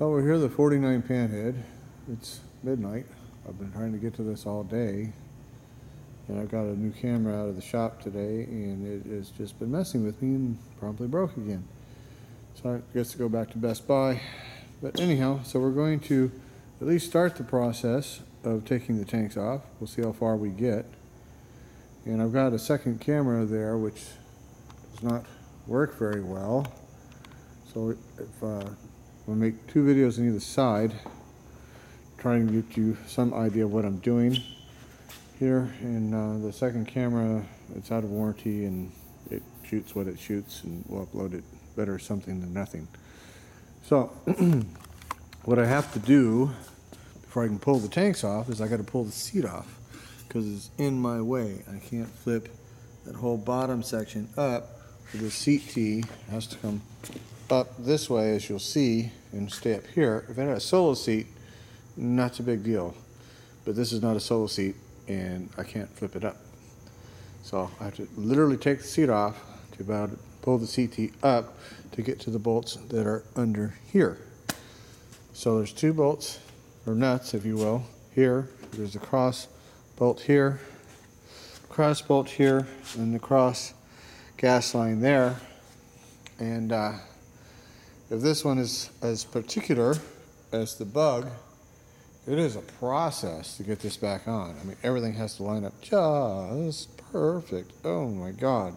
Well, we're here at the 49 Panhead. It's midnight. I've been trying to get to this all day. And I got a new camera out of the shop today, and it has just been messing with me and promptly broke again. So I guess to go back to Best Buy. But anyhow, so we're going to at least start the process of taking the tanks off. We'll see how far we get. And I've got a second camera there which does not work very well. So if we'll make two videos on either side, trying to get you some idea of what I'm doing here. And the second camera, it's out of warranty and it shoots what it shoots, and we'll upload it better something than nothing. So what I have to do before I can pull the tanks off is I got to pull the seat off because it's in my way. I can't flip that whole bottom section up. The seat T has to come up this way, as you'll see, and stay up here. If I had a solo seat, not a big deal, but this is not a solo seat and I can't flip it up. So I have to literally take the seat off to about pull the seat T up to get to the bolts that are under here. So there's two bolts, or nuts if you will, here. There's a cross bolt here, cross bolt here, and the cross gas line there. And if this one is as particular as the bug, it is a process to get this back on. I mean, everything has to line up just perfect. Oh my God.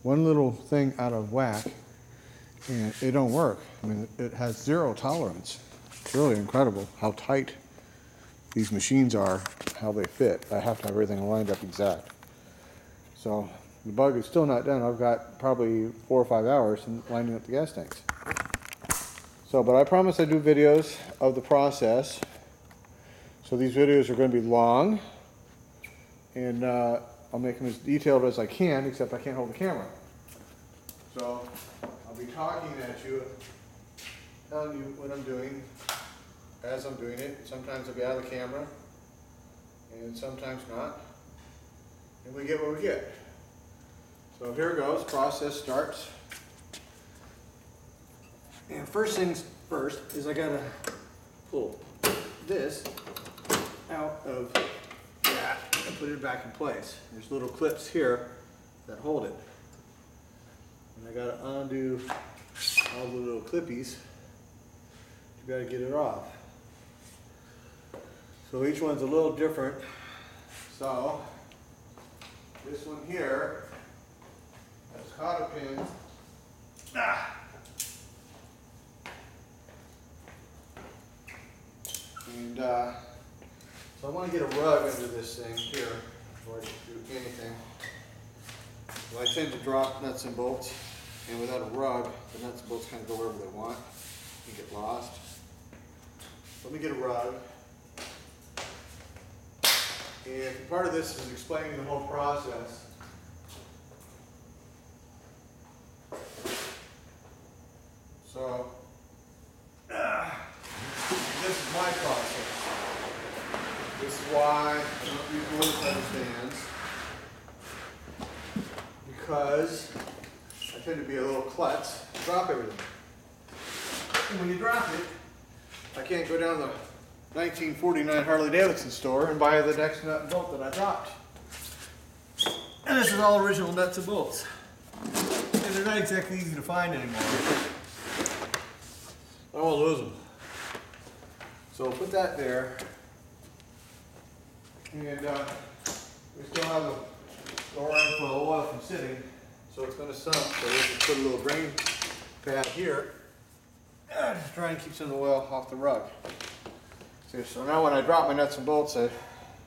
One little thing out of whack and it don't work. I mean, it has zero tolerance. It's really incredible how tight these machines are, how they fit. I have to have everything lined up exact. So the bug is still not done. I've got probably 4 or 5 hours in lining up the gas tanks. So, but I promise I do videos of the process. So these videos are going to be long, and I'll make them as detailed as I can, except I can't hold the camera. So I'll be talking at you, telling you what I'm doing as I'm doing it. Sometimes I'll be out of the camera, and sometimes not. And we get what we get. So here goes, process starts. And first things first is I gotta pull this out of that and put it back in place. There's little clips here that hold it. And I gotta undo all the little clippies. You gotta get it off. So each one's a little different. So this one here has cotter pins. And so I want to get a rug under this thing here before I do anything. Well, I tend to drop nuts and bolts, and without a rug, the nuts and bolts kind of go wherever they want and get lost. Let me get a rug. And part of this is explaining the whole process. So, this is my process. This is why I don't use motor pedal stands, because I tend to be a little klutz, drop everything. And when you drop it, I can't go down the 1949 Harley Davidson store and buy the next nut and bolt that I dropped. And this is all original nuts and bolts. And they're not exactly easy to find anymore. I won't lose them. So we'll put that there. And we still have a little handful of oil from sitting, so it's going to sump. So we'll just put a little drain pad here. Just try and keep some of the oil off the rug. See, so now when I drop my nuts and bolts, it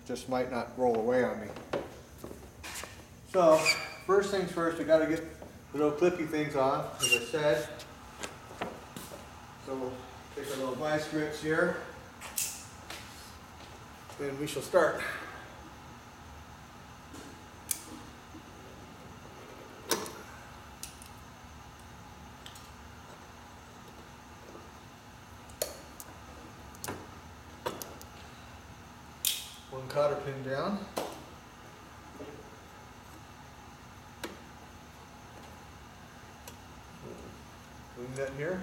just might not roll away on me. So first things first, I got to get the little clippy things off, as I said. So we'll take our little vice grips here, and we shall start. One cotter pin down. Clean that here.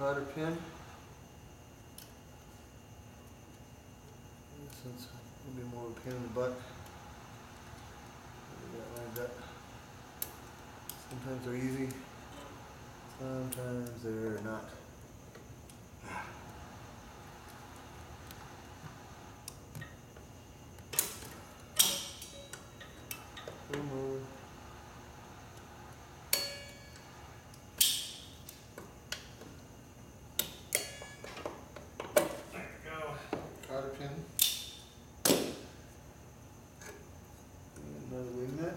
cotter pin. Since it'll be more of a pain in the butt. Get that lined up. Sometimes they're easy, sometimes they're not. Move. There we go. Cotter pin. Another wing nut.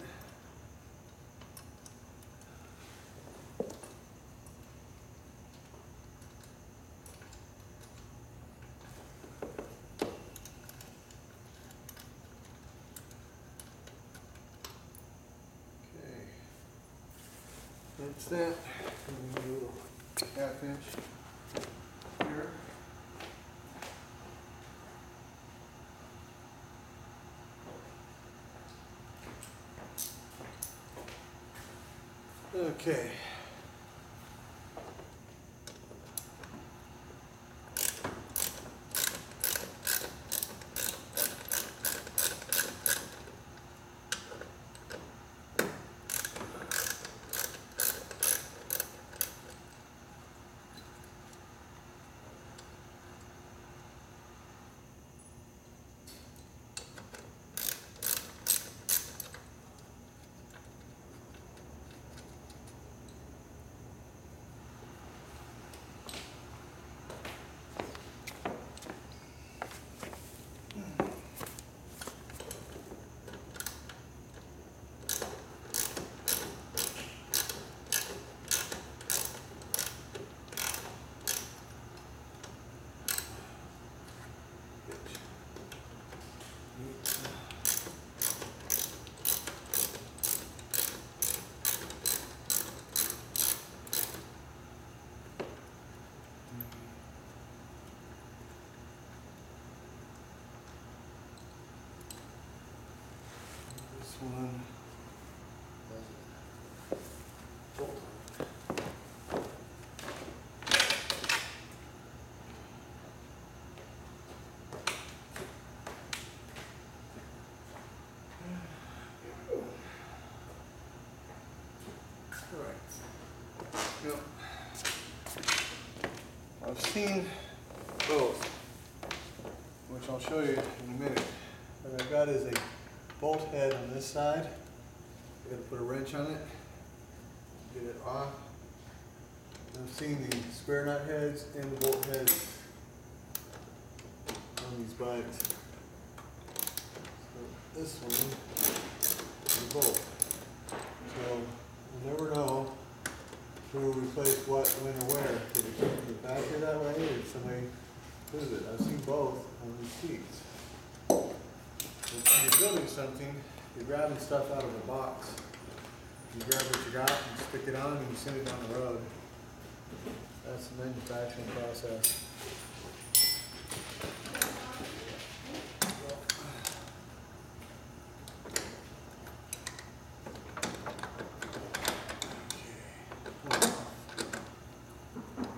That's that. And we do a little half-inch here. Okay. One. All right. Yep. I've seen both, which I'll show you in a minute. What I've got is a bolt head on this side. I got to put a wrench on it, get it off. I've seen the square nut heads and the bolt heads on these bikes. So this one is a bolt. So you'll never know who replaced what, when, or where. Did it come from the factory that way, or did somebody lose it? I've seen both on these seats. When you're building something, you're grabbing stuff out of a box. You grab what you got, you stick it on, and you send it down the road. That's the manufacturing process.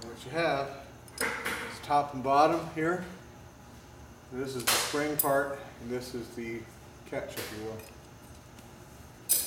What you have is top and bottom here. This is the spring part, and this is the catch, if you will. So.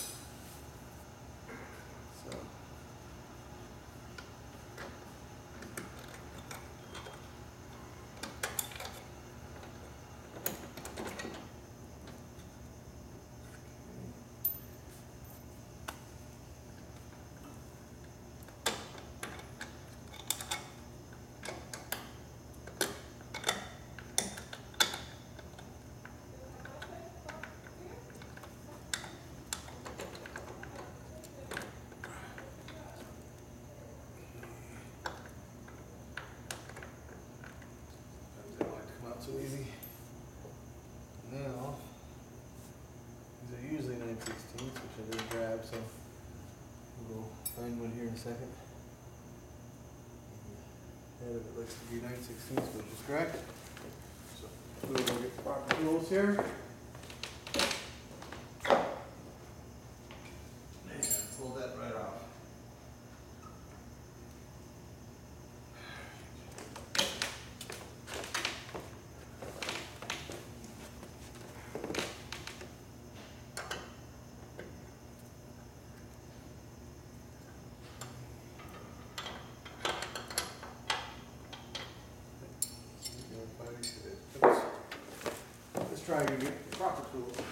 So easy. Now, these are usually 9/16, which I didn't grab, so we'll go find one here in a second. Head of it looks to be 9/16, which is correct. So we'll go get the proper tools here. And pull that right off. try to get the proper tool.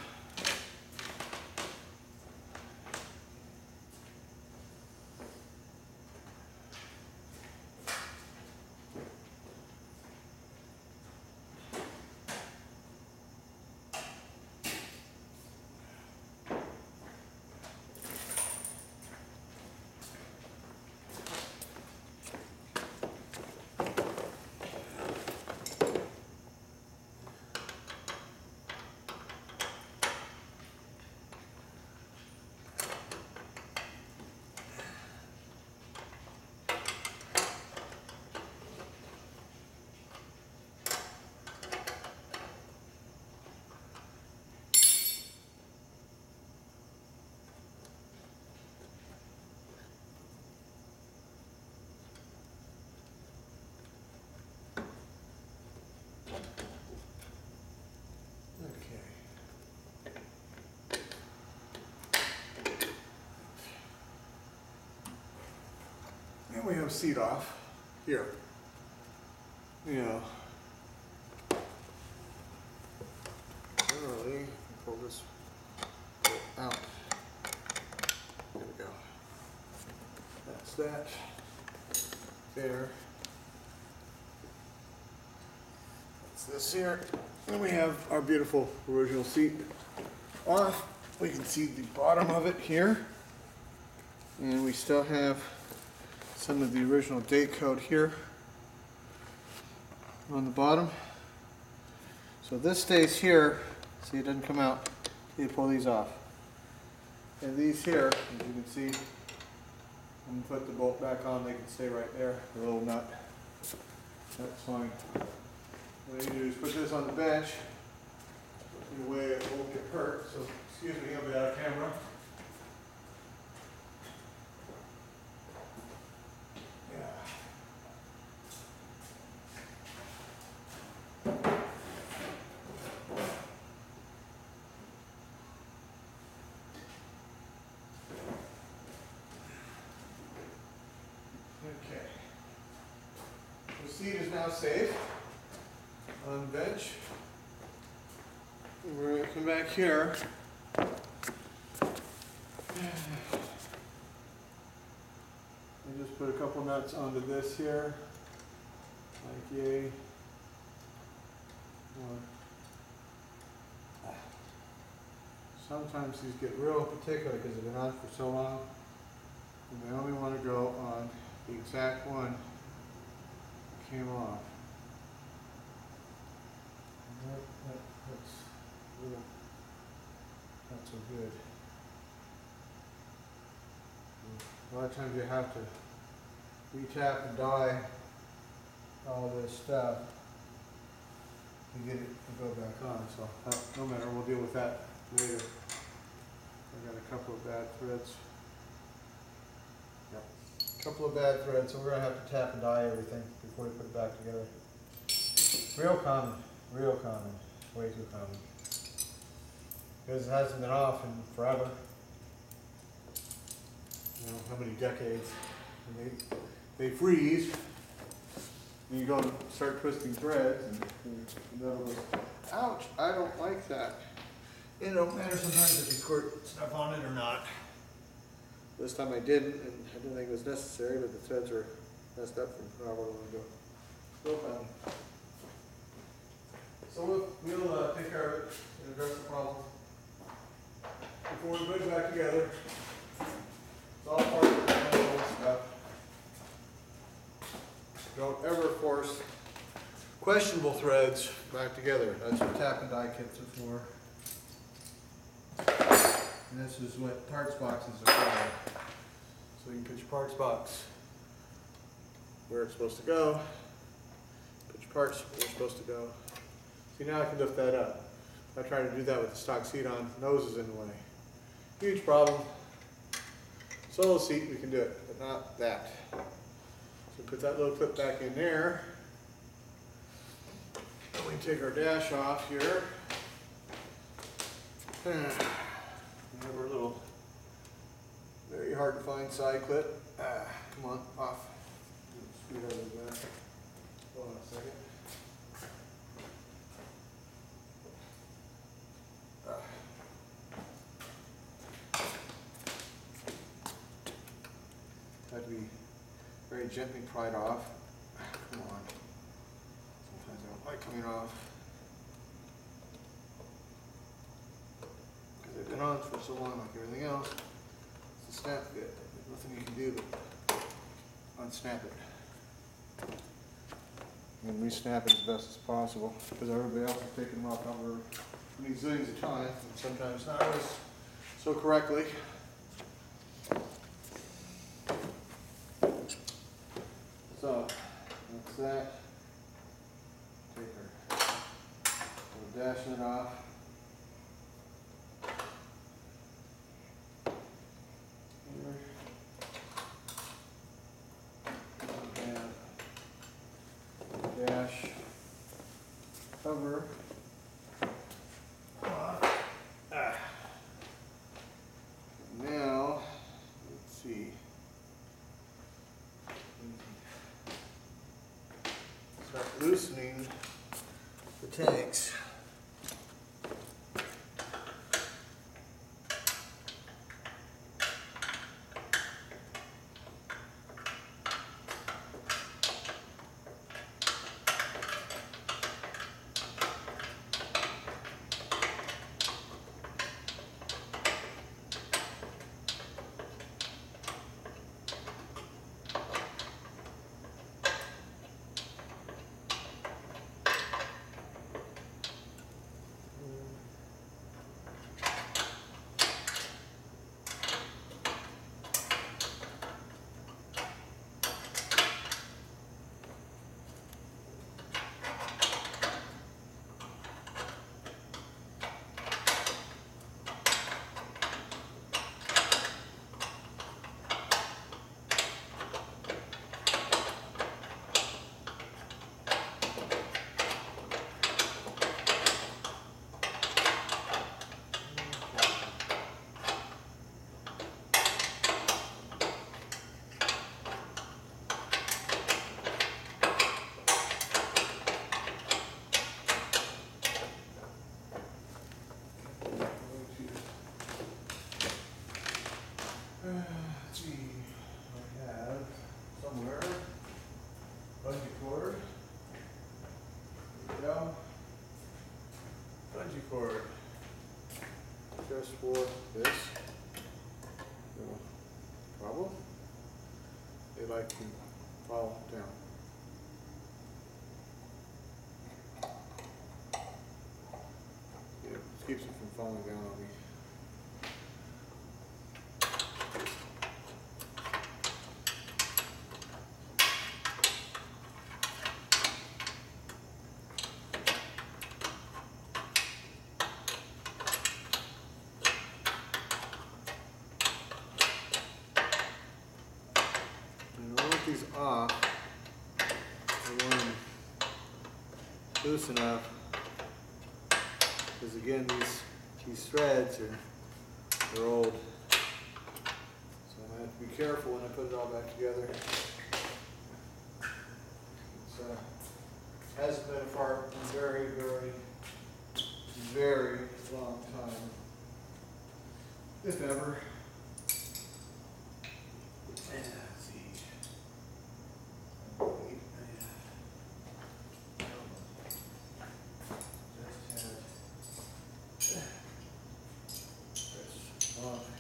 And we have seat off here. Yeah. Generally, pull this out. There we go. That's that. There. That's this here. Then we have our beautiful original seat off. We can see the bottom of it here. And we still have some of the original date code here on the bottom. So this stays here. See, it doesn't come out. You pull these off. And these here, as you can see, when you put the bolt back on, they can stay right there. The little nut. That's fine. What you do is put this on the bench in a way it won't get hurt. So, excuse me, I'll be out of camera. Okay. The seat is now safe on the bench. We're going to come back here. And just put a couple nuts onto this here. Like yay. Sometimes these get real particular because they've been on for so long. And they only want to go on the exact one that came off. That's real, not so good. A lot of times you have to re-tap and die all this stuff to get it to go back on. So no matter, we'll deal with that later. I got a couple of bad threads. Yep. A couple of bad threads, so we're going to have to tap and die everything before we put it back together. Real common, way too common. Because it hasn't been off in forever. You know, how many decades. And they freeze. And you go and start twisting threads, and never goes, ouch, I don't like that. It don't matter sometimes if you squirt stuff on it or not. This time I didn't, and I didn't think it was necessary, but the threads were messed up from however long ago. Still fun. So we'll take care of it and address the problem before we put it back together. It's all part of the manual stuff. Don't ever force questionable threads back together. That's what tap and die kits are for. And this is what parts boxes are for. So you can put your parts box where it's supposed to go. Put your parts where they're supposed to go. See, now I can lift that up. If I try to do that with the stock seat on, nose is in the way. Huge problem. Solo seat, we can do it, but not that. So put that little clip back in there. And we take our dash off here. We have our little, very hard to find side clip. Come on, off. Scoot out of that. Hold on a second. to be very gently pried off. Come on. Sometimes I don't like coming off. Because they've been on for so long, like everything else. It's a snap bit. There's nothing you can do but unsnap it. And re-snap it as best as possible. Because everybody else is taking them off over many zillions of times, and sometimes not always so correctly. So, that's that. Take her dashing it off. And dash cover. Now, let's see. Start loosening the tanks. Let's see, I have somewhere bungee cord. There we go. Bungee cord. Just for this. No problem. They like to fall down. Yeah, it keeps it from falling down on me. These off, I want them loose enough, because again these threads are old, so I have to be careful when I put it all back together. It hasn't been apart in a very, very, very long time, if ever.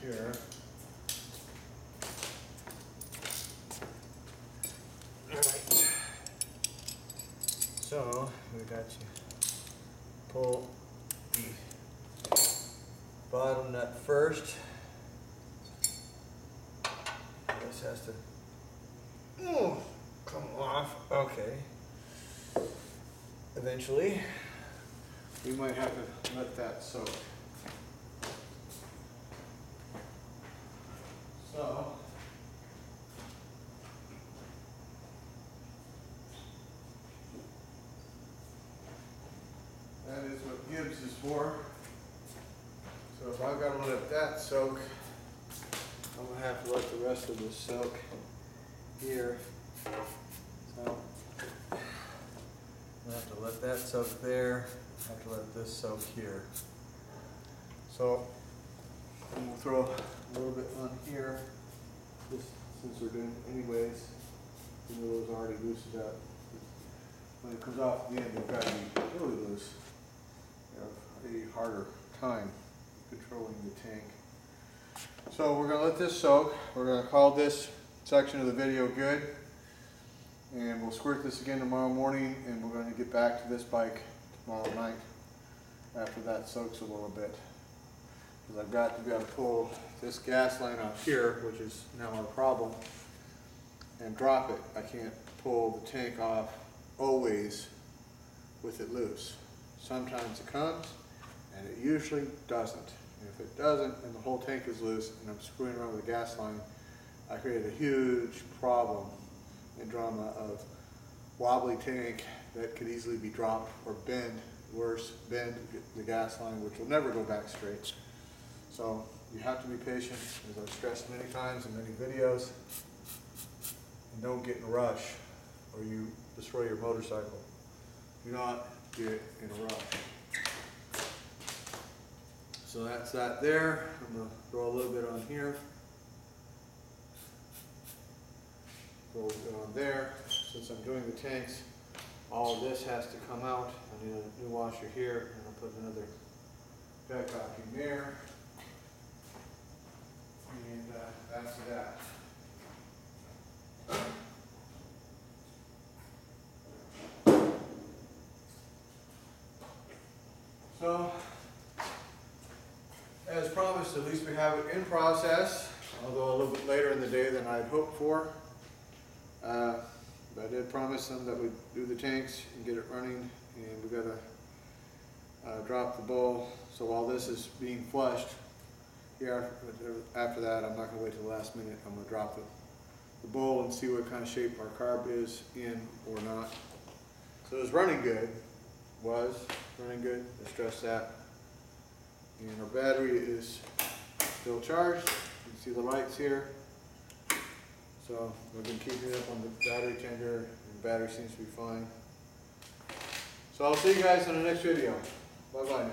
Here. Alright. So we got to pull the bottom nut first. This has to come off. Okay. Eventually, we might have to let that soak. So, that is what Gibbs is for. So if I've got to let that soak, I'm going to have to let the rest of this soak here. So, I have to let that soak there. I have to let this soak here. So, we'll throw a little bit on here, just since we're doing anyways, even though those already loosened up. When it comes off the end, they've got to be really loose. You have a harder time controlling the tank. So we're going to let this soak. We're going to call this section of the video good. And we'll squirt this again tomorrow morning, and we're going to get back to this bike tomorrow night after that soaks a little bit. Because I've got to be able to pull this gas line out here, which is now our problem, and drop it. I can't pull the tank off always with it loose. Sometimes it comes, and it usually doesn't. And if it doesn't, and the whole tank is loose, and I'm screwing around with the gas line, I create a huge problem and drama of wobbly tank that could easily be dropped or bend, worse, bend the gas line, which will never go back straight. So you have to be patient, as I've stressed many times in many videos, and don't get in a rush or you destroy your motorcycle. Do not get in a rush. So that's that there. I'm going to throw a little bit on here. Throw a bit on there. Since I'm doing the tanks, all of this has to come out. I need a new washer here, and I'll put another petcock in there. And that's that. So, as promised, at least we have it in process, although a little bit later in the day than I'd hoped for. But I did promise them that we'd do the tanks and get it running, and we've got to drop the bowl. So while this is being flushed, here after that, I'm not going to wait till the last minute. I'm going to drop the bowl and see what kind of shape our carb is in or not. So it's running good. Was running good. I stress that. And our battery is still charged. You can see the lights here. So we've been keeping it up on the battery changer, and the battery seems to be fine. So I'll see you guys in the next video. Bye bye now.